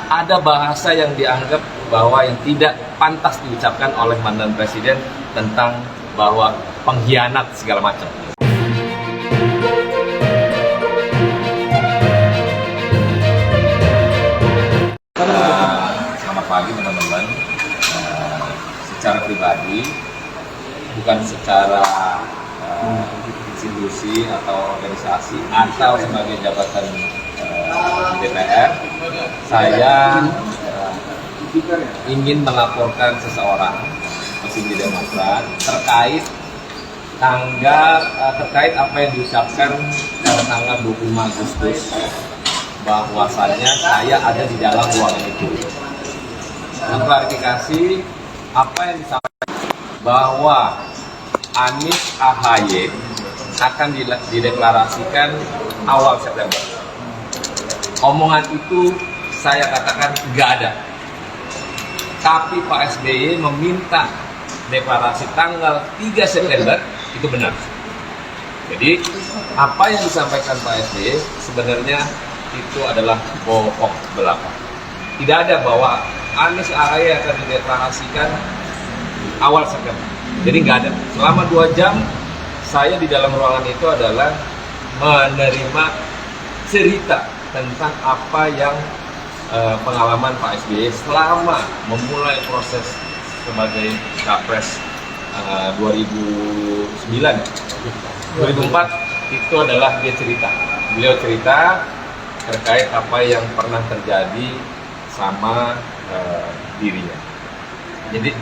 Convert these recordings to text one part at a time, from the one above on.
ada bahasa yang dianggap bahwa yang tidak pantas diucapkan oleh mantan presiden tentang bahwa pengkhianat segala macam. Selamat pagi teman-teman. Secara pribadi, bukan secara institusi atau organisasi atau sebagai jabatan di DPR, saya ingin melaporkan seseorang petinggi Demokrat terkait apa yang diucapkan pada tanggal 25 Agustus bahwasannya saya ada di dalam ruangan itu. Mengklarifikasi apa yang disampaikan bahwa Anies AHY akan dideklarasikan awal September. Omongan itu saya katakan nggak ada. Tapi Pak SBY meminta deklarasi tanggal 3 September itu benar. Jadi apa yang disampaikan Pak SBY sebenarnya itu adalah bohong belaka. Tidak ada bahwa Anies AHY akan dideklarasikan awal September. Jadi nggak ada. Selama 2 jam saya di dalam ruangan itu adalah menerima cerita tentang apa yang pengalaman Pak SBY selama memulai proses sebagai Capres 2009, 2004 itu adalah beliau cerita terkait apa yang pernah terjadi sama dirinya. Jadi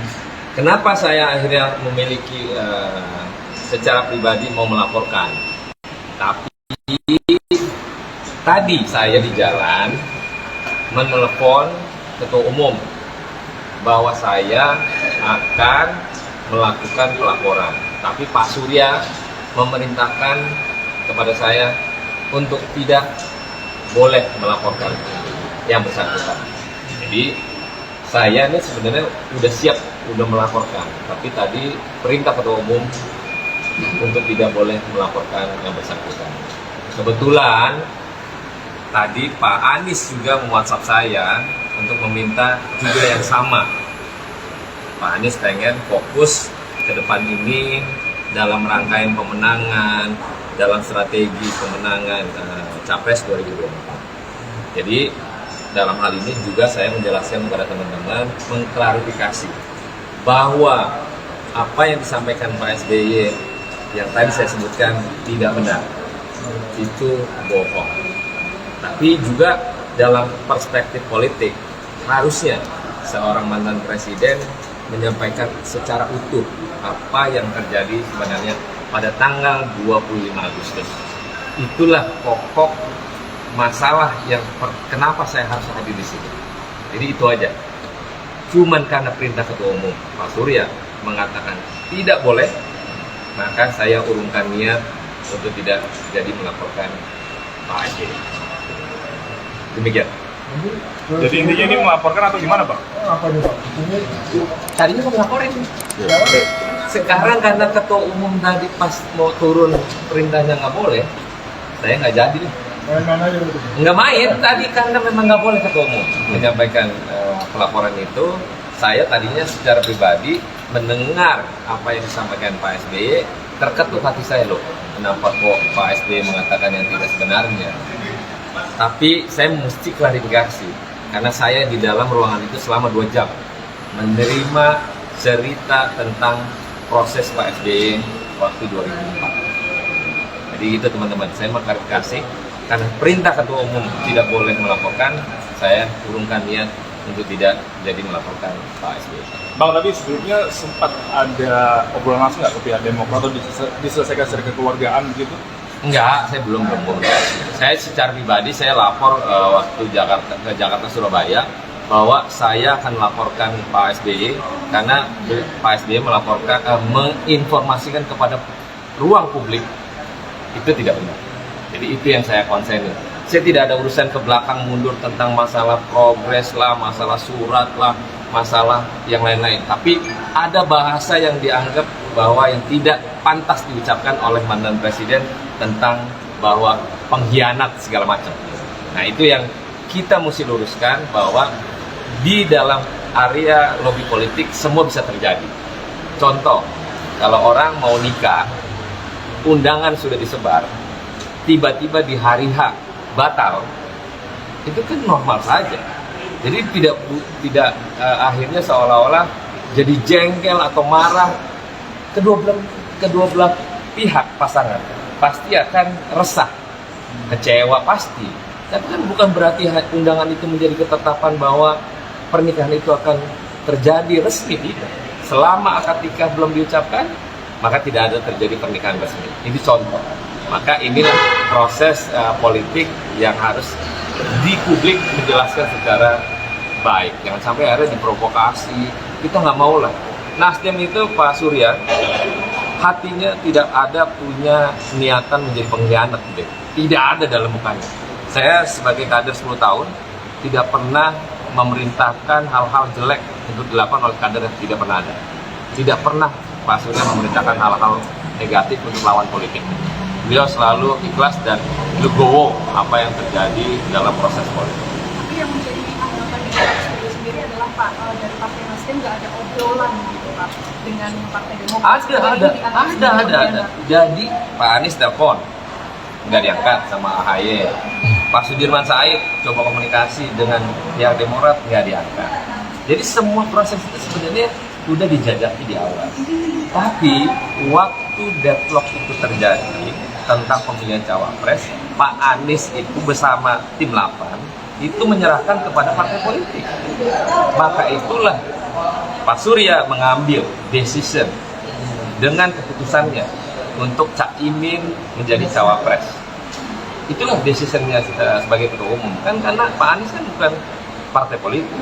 kenapa saya akhirnya memiliki secara pribadi mau melaporkan, tapi tadi saya di jalan menelepon ketua umum bahwa saya akan melakukan pelaporan, tapi Pak Surya memerintahkan kepada saya untuk tidak boleh melaporkan yang bersangkutan. Jadi saya ini sebenarnya udah siap, udah melaporkan, tapi tadi perintah ketua umum untuk tidak boleh melaporkan yang bersangkutan. Kebetulan tadi Pak Anies juga me-WhatsApp saya untuk meminta juga yang sama. Pak Anies pengen fokus ke depan ini dalam rangkaian pemenangan, dalam strategi pemenangan Capres 2024. Jadi dalam hal ini juga saya menjelaskan kepada teman-teman, mengklarifikasi bahwa apa yang disampaikan Pak SBY yang tadi saya sebutkan tidak benar, itu bohong. Tapi juga dalam perspektif politik, harusnya seorang mantan presiden menyampaikan secara utuh apa yang terjadi sebenarnya pada tanggal 25 Agustus. Itulah pokok masalah yang kenapa saya harus hadir di sini. Jadi itu aja. Cuman karena perintah ketua umum Pak Surya mengatakan tidak boleh, maka saya urungkan niat untuk tidak jadi melaporkan Pak SBY. Demikian. Jadi intinya ini melaporkan atau gimana, Pak? Apa nih, Pak? Tadinya mau ngelaporin. Sekarang karena ketua umum tadi pas mau turun perintahnya nggak boleh, saya nggak jadi nih. Main-main aja gitu. Nggak main tadi karena memang nggak boleh ketua umum menyampaikan pelaporan itu. Saya tadinya secara pribadi mendengar apa yang disampaikan Pak SBY, terketuk hati saya loh. Kenapa kok Pak SBY mengatakan yang tidak sebenarnya? Tapi saya mesti klarifikasi karena saya di dalam ruangan itu selama 2 jam menerima cerita tentang proses Pak SBY waktu 2004. Jadi itu teman-teman, saya mengklarifikasi karena perintah ketua umum tidak boleh melaporkan, saya urungkan niat untuk tidak jadi melaporkan Pak SBY. Bang, tapi sebelumnya sempat ada obrolan langsung nggak ke pihak Demokrat atau diselesaikan secara kekeluargaan gitu? Enggak, saya belum komunikasi. Saya secara pribadi saya lapor waktu ke Jakarta Surabaya bahwa saya akan melaporkan Pak SBY karena Pak SBY menginformasikan kepada ruang publik itu tidak benar. Jadi itu yang saya konsen. Saya tidak ada urusan ke belakang mundur tentang masalah progres lah, masalah surat lah, masalah yang lain-lain. Tapi ada bahasa yang dianggap bahwa yang tidak pantas diucapkan oleh mantan presiden tentang bahwa pengkhianat segala macam. Nah itu yang kita mesti luruskan bahwa di dalam area lobby politik semua bisa terjadi. Contoh, kalau orang mau nikah, undangan sudah disebar, tiba-tiba di hari H batal, itu kan normal saja. Jadi tidak akhirnya seolah-olah jadi jengkel atau marah. Kedua belah pihak pasangan pasti akan resah, kecewa pasti. Tapi kan bukan berarti undangan itu menjadi ketetapan bahwa pernikahan itu akan terjadi resmi, tidak. Selama akad nikah belum diucapkan, maka tidak ada terjadi pernikahan resmi. Ini contoh. Maka inilah proses politik yang harus di publik menjelaskan secara baik. Jangan sampai akhirnya diprovokasi. Kita nggak mau lah. Nasdem itu Pak Surya, hatinya tidak ada punya niatan menjadi pengkhianat. Tidak ada dalam mukanya. Saya sebagai kader 10 tahun, tidak pernah memerintahkan hal-hal jelek untuk dilakukan oleh kader, yang tidak pernah ada. Tidak pernah Pak Surya memerintahkan hal-hal negatif untuk lawan politik. Beliau selalu ikhlas dan legowo apa yang terjadi dalam proses politik. Tapi yang menjadi anggapan di Pak Surya sendiri adalah Pak, dari Partai Nasdem nggak ada obrolan gitu Pak dengan Partai Demokrat. Ada. Jadi Pak Anies telepon, nggak diangkat sama AHY. Pak Sudirman Said coba komunikasi dengan pihak Demokrat, nggak diangkat. Jadi semua proses itu sebenarnya sudah dijajaki di awal. Tapi waktu deadlock itu terjadi tentang pemilihan cawapres, Pak Anies itu bersama tim 8 itu menyerahkan kepada partai politik. Maka itulah Pak Surya mengambil decision dengan keputusannya untuk Cak Imin menjadi cawapres. Itulah decisionnya sebagai ketua umum, kan karena Pak Anies kan bukan partai politik.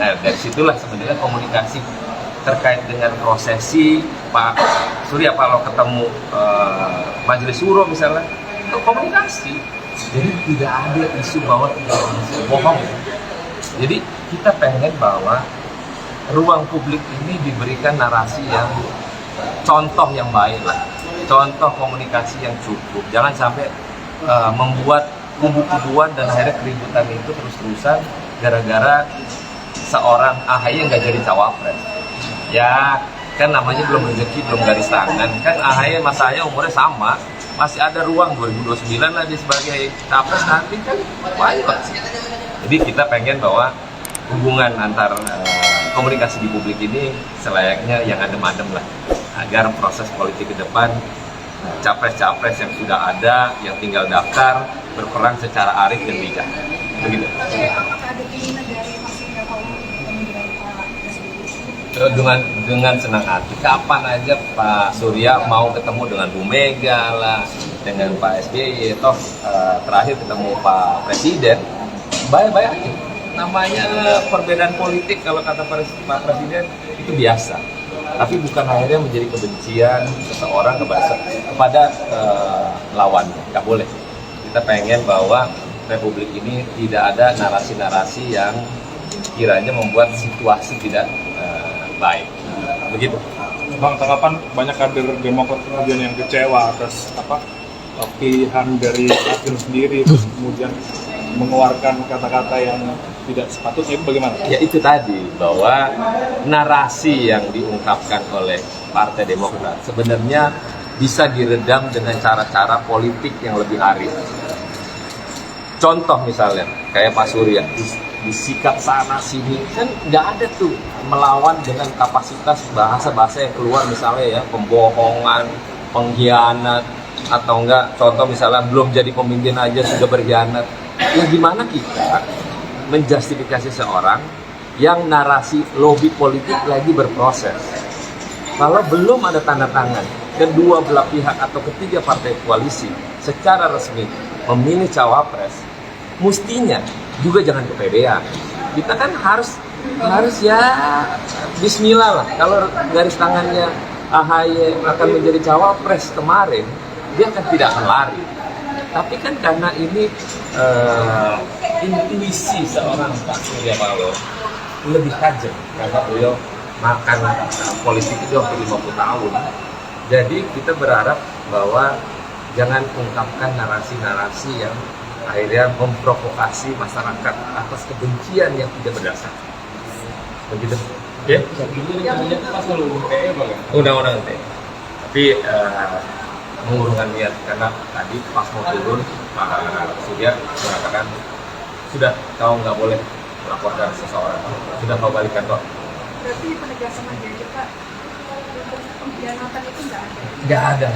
Nah, dari situlah sebenarnya komunikasi terkait dengan prosesi Pak Surya kalau ketemu Majelis Suro misalnya, itu komunikasi. Jadi tidak ada isu bahwa tidak bohong. Jadi kita pengen bahwa ruang publik ini diberikan narasi yang contoh yang baik lah, contoh komunikasi yang cukup. Jangan sampai membuat kubu-kubuan dan akhirnya keributan itu terus-terusan gara-gara seorang AHY nggak jadi cawapres. Ya kan namanya belum rezeki, belum garis tangan. Kan AHY mas saya umurnya sama, masih ada ruang 2029 lah dia sebagai capres, nanti kan banyak. Jadi kita pengen bahwa hubungan antar komunikasi di publik ini selayaknya yang adem-adem lah, agar proses politik ke depan capres-capres yang sudah ada, yang tinggal daftar, berperan secara arif dan bijak. Begitu. Apakah ada keinginan dari Mas Surya Paloh untuk bertemu dengan Pak Presiden? Dengan senang hati. Kapan aja Pak Surya mau ketemu dengan Bu Mega lah, dengan Pak SBY, toh terakhir ketemu Pak Presiden, baik-baik aja. Namanya perbedaan politik kalau kata Pak Presiden itu biasa. Tapi bukan akhirnya menjadi kebencian seseorang kepada lawannya. Nggak boleh. Kita pengen bahwa Republik ini tidak ada narasi-narasi yang kiranya membuat situasi tidak baik. Begitu. Bang, tanggapan banyak kader Demokrat kemudian yang kecewa atas pilihan dari Nasdem sendiri, terus kemudian mengeluarkan kata-kata yang tidak sepatutnya, itu bagaimana? Ya itu tadi, bahwa narasi yang diungkapkan oleh Partai Demokrat sebenarnya bisa diredam dengan cara-cara politik yang lebih arif. Contoh misalnya, kayak Pak Surya, disikap sana sini, kan nggak ada tuh melawan dengan kapasitas bahasa-bahasa yang keluar misalnya ya, pembohongan, pengkhianat, atau enggak, contoh misalnya belum jadi pemimpin aja sudah berkhianat. Ya gimana kita menjustifikasi seorang yang narasi lobby politik lagi berproses. Kalau belum ada tanda tangan kedua belah pihak atau ketiga partai koalisi secara resmi memilih cawapres, mestinya juga jangan kepedean. Kita kan harus ya bismillah lah. Kalau garis tangannya AHY akan menjadi cawapres kemarin, dia akan tidak akan lari. Tapi kan karena ini intuisi seorang Pak Surya Paloh lebih tajam karena beliau makan politik itu hampir 50 tahun. Jadi kita berharap bahwa jangan ungkapkan narasi-narasi yang akhirnya memprovokasi masyarakat atas kebencian yang tidak berdasar. Begitu. Oke? Undang-undang ITE. Tapi mengurungkan niat karena tadi pas mau turun Pak Surya mengatakan sudah kau nggak boleh melaporkan seseorang, sudah kau balik kantor. Berarti penegasan lagi aja Pak, pengkhianatan itu nggak ada? Nggak ada.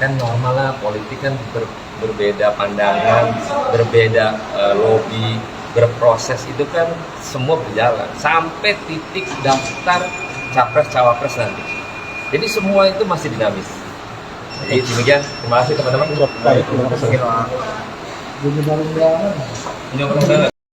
Kan normal lah, politik kan berbeda pandangan, berbeda lobby, berproses itu kan semua berjalan sampai titik daftar capres cawapres nanti. Jadi semua itu masih dinamis. Jadi demikian, terima kasih teman-teman. Baik, terima kasih. Undang-undang